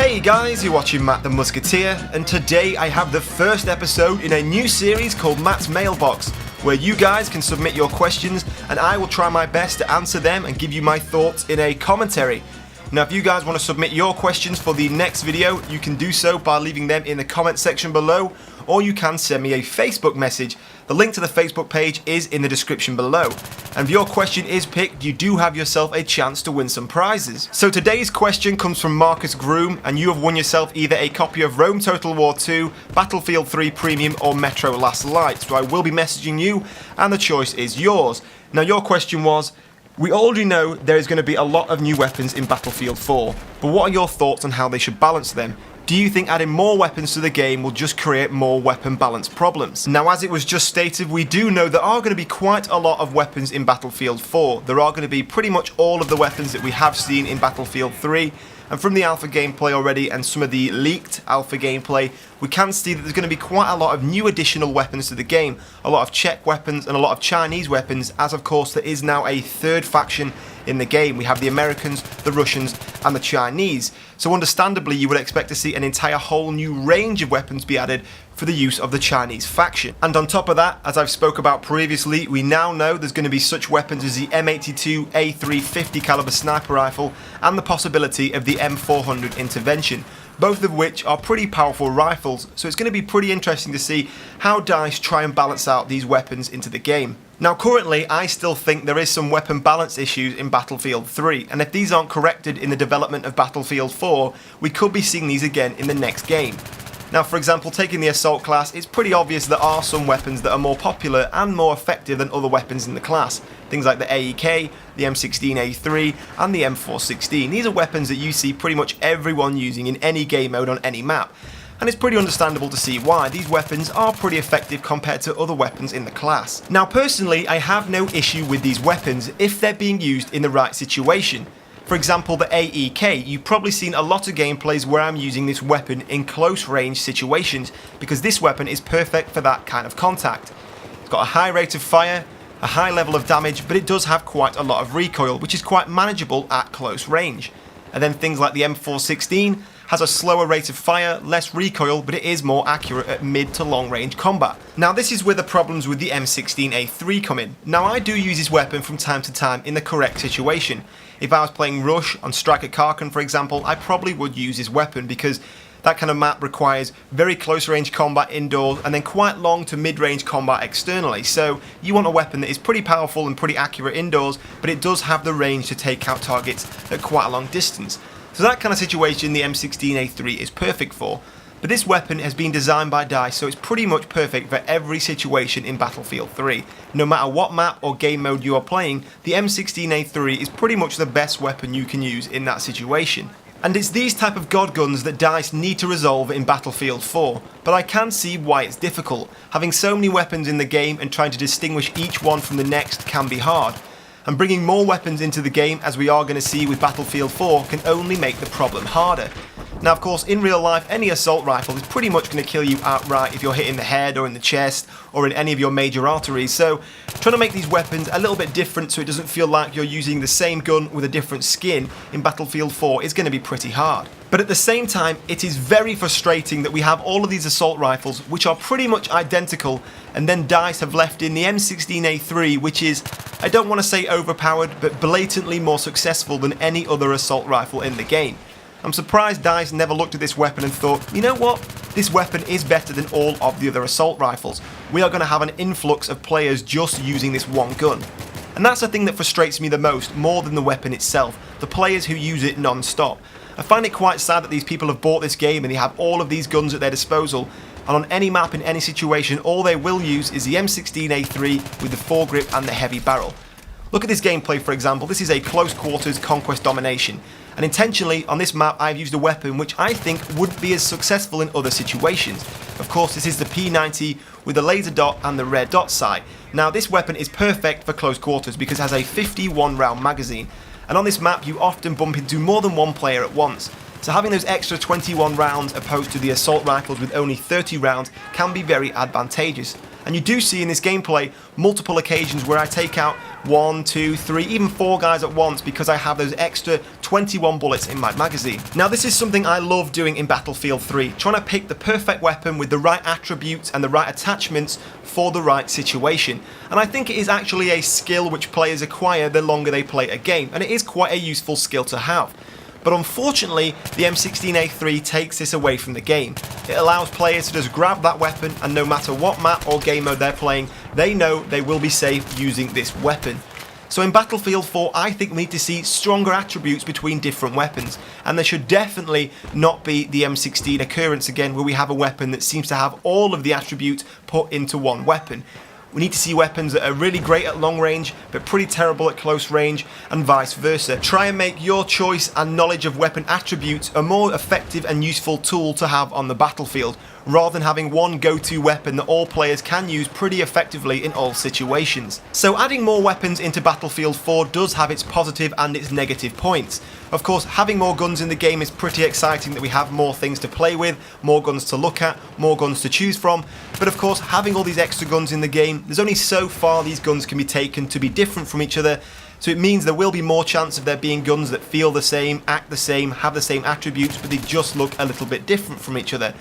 Hey guys, you're watching Matt the Musketeer, and today I have the first episode in a new series called Matt's Mailbox, where you guys can submit your questions and I will try my best to answer them and give you my thoughts in a commentary. Now if you guys want to submit your questions for the next video, you can do so by leaving them in the comment section below, or you can send me a Facebook message. The link to the Facebook page is in the description below. And if your question is picked, you do have yourself a chance to win some prizes. So today's question comes from Marcus Groom, and you have won yourself either a copy of Rome Total War 2, Battlefield 3 Premium, or Metro Last Light. So I will be messaging you, and the choice is yours. Now your question was, we already know there is going to be a lot of new weapons in Battlefield 4, but what are your thoughts on how they should balance them? Do you think adding more weapons to the game will just create more weapon balance problems? Now, as it was just stated, we do know there are going to be quite a lot of weapons in Battlefield 4. There are going to be pretty much all of the weapons that we have seen in Battlefield 3. And from the alpha gameplay already and some of the leaked alpha gameplay, we can see that there's going to be quite a lot of new additional weapons to the game. A lot of Czech weapons and a lot of Chinese weapons, as of course there is now a third faction in the game. We have the Americans, the Russians and the Chinese. So understandably you would expect to see an entire whole new range of weapons be added for the use of the Chinese faction. And on top of that, as I've spoke about previously, we now know there's going to be such weapons as the M82 A3 50 caliber sniper rifle and the possibility of the M400 intervention, both of which are pretty powerful rifles, so it's going to be pretty interesting to see how DICE try and balance out these weapons into the game. Now currently I still think there is some weapon balance issues in Battlefield 3, and if these aren't corrected in the development of Battlefield 4, we could be seeing these again in the next game. Now for example, taking the assault class, it's pretty obvious there are some weapons that are more popular and more effective than other weapons in the class. Things like the AEK, the M16A3 and the M416. These are weapons that you see pretty much everyone using in any game mode on any map. And it's pretty understandable to see why. These weapons are pretty effective compared to other weapons in the class. Now personally, I have no issue with these weapons if they're being used in the right situation. For example, the AEK, you've probably seen a lot of gameplays where I'm using this weapon in close range situations, because this weapon is perfect for that kind of contact. It's got a high rate of fire, a high level of damage, but it does have quite a lot of recoil, which is quite manageable at close range. And then things like the M416 has a slower rate of fire, less recoil, but it is more accurate at mid to long range combat. Now this is where the problems with the M16A3 come in. Now I do use this weapon from time to time in the correct situation. If I was playing Rush on Striker Karkin for example, I probably would use this weapon because that kind of map requires very close range combat indoors and then quite long to mid range combat externally. So you want a weapon that is pretty powerful and pretty accurate indoors, but it does have the range to take out targets at quite a long distance. So that kind of situation the M16A3 is perfect for. But this weapon has been designed by DICE, so it's pretty much perfect for every situation in Battlefield 3. No matter what map or game mode you are playing, the M16A3 is pretty much the best weapon you can use in that situation. And it's these type of god guns that DICE need to resolve in Battlefield 4, but I can see why it's difficult. Having so many weapons in the game and trying to distinguish each one from the next can be hard. And bringing more weapons into the game, as we are going to see with Battlefield 4, can only make the problem harder. Now of course in real life any assault rifle is pretty much going to kill you outright if you're hit in the head or in the chest or in any of your major arteries, so trying to make these weapons a little bit different so it doesn't feel like you're using the same gun with a different skin in Battlefield 4 is going to be pretty hard. But at the same time it is very frustrating that we have all of these assault rifles which are pretty much identical, and then DICE have left in the M16A3 which is, I don't want to say overpowered, but blatantly more successful than any other assault rifle in the game. I'm surprised DICE never looked at this weapon and thought, you know what, this weapon is better than all of the other assault rifles. We are going to have an influx of players just using this one gun. And that's the thing that frustrates me the most, more than the weapon itself, the players who use it non-stop. I find it quite sad that these people have bought this game and they have all of these guns at their disposal, and on any map in any situation all they will use is the M16A3 with the foregrip and the heavy barrel. Look at this gameplay for example. This is a close quarters conquest domination, and intentionally on this map I've used a weapon which I think wouldn't be as successful in other situations. Of course this is the P90 with the laser dot and the red dot sight. Now this weapon is perfect for close quarters because it has a 51 round magazine, and on this map you often bump into more than one player at once. So having those extra 21 rounds opposed to the assault rifles with only 30 rounds can be very advantageous. And you do see in this gameplay multiple occasions where I take out 1, 2, 3, even 4 guys at once because I have those extra 21 bullets in my magazine. Now this is something I love doing in Battlefield 3, trying to pick the perfect weapon with the right attributes and the right attachments for the right situation. And I think it is actually a skill which players acquire the longer they play a game, and it is quite a useful skill to have. But unfortunately, the M16A3 takes this away from the game. It allows players to just grab that weapon, and no matter what map or game mode they're playing, they know they will be safe using this weapon. So in Battlefield 4, I think we need to see stronger attributes between different weapons, and there should definitely not be the M16 occurrence again where we have a weapon that seems to have all of the attributes put into one weapon. We need to see weapons that are really great at long range, but pretty terrible at close range, and vice versa. Try and make your choice and knowledge of weapon attributes a more effective and useful tool to have on the battlefield, rather than having one go-to weapon that all players can use pretty effectively in all situations. So adding more weapons into Battlefield 4 does have its positive and its negative points. Of course, having more guns in the game is pretty exciting, that we have more things to play with, more guns to look at, more guns to choose from, but of course having all these extra guns in the game, there's only so far these guns can be taken to be different from each other, so it means there will be more chance of there being guns that feel the same, act the same, have the same attributes, but they just look a little bit different from each other.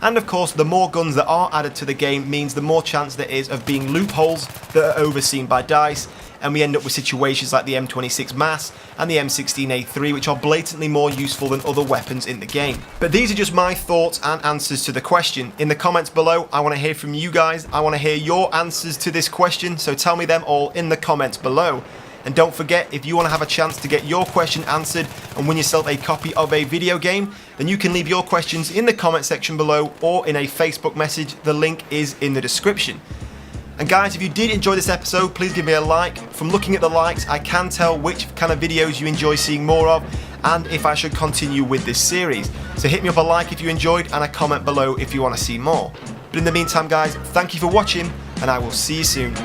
And of course, the more guns that are added to the game means the more chance there is of being loopholes that are overseen by DICE, and we end up with situations like the M26 Mass and the M16A3, which are blatantly more useful than other weapons in the game. But these are just my thoughts and answers to the question. In the comments below, I want to hear from you guys. I want to hear your answers to this question, so tell me them all in the comments below. And don't forget, if you want to have a chance to get your question answered and win yourself a copy of a video game, then you can leave your questions in the comment section below or in a Facebook message. The link is in the description. And guys, if you did enjoy this episode, please give me a like. From looking at the likes, I can tell which kind of videos you enjoy seeing more of and if I should continue with this series. So hit me up a like if you enjoyed and a comment below if you want to see more. But in the meantime guys, thank you for watching and I will see you soon.